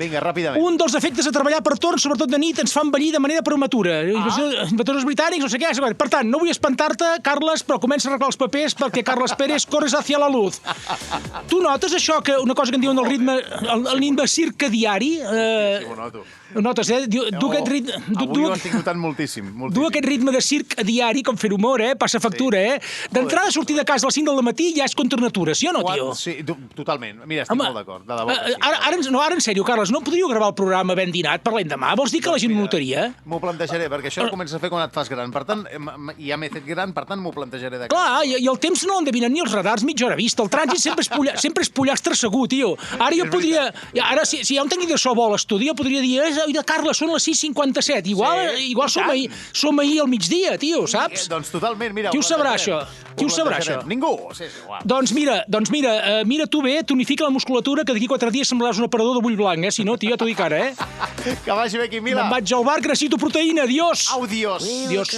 Vinga, ràpidament. Un dels efectes de treballar per torn, sobretot de nit, ens fa envellir de manera prematura. Inversors britànics, no sé què. Per tant, no vull espantar-te, Carles, però comença a arreglar els papers perquè Carles Pérez corres hacia la luz. Tu notes això, que una cosa que en diuen el ritme circadiari? Sí, ho noto. Ho notes, eh? Avui ho estic notant moltíssim. Du aquest ritme de circ a diari, com fer humor, passa factura, D'entrada, sortir de casa a les 5 del matí ja és contra natura, sí o no, tio? Sí, totalment. Mira, estic molt d'acord. De debò. Ara, en sèrio, Carles, no podríeu gravar el programa ben dinat per l'endemà? Vols dir que la gent ho notaria? M'ho plantejaré, perquè això ho comences a fer quan et fas gran. Per tant, ja m'he fet gran, per tant, m'ho plantejaré de Clar, i el temps no l'endevinen ni els radars mitja hora vista. El trànsit sempre és pollastre segur, tio. Ara jo podria... Ara, si hi ha un tècnic de so bo a l'estudi, jo podria dir, Carles, són les 6:57. Igual som ahir al migdia, tio, saps? Doncs totalment, mira... Qui ho sabrà, això? Qui ho sabrà, això? Ningú. Sí, igual. Doncs mira, mira tu bé, tonifica la musculatura, que d'aquí 4 dies semblaràs un aparador de bull blanc, Si no, tio, ja t'ho dic ara, Que vagi bé, Quimila. Me'n vaig al bar, que necessito proteïna. Adiós. Au, dios. Adiós.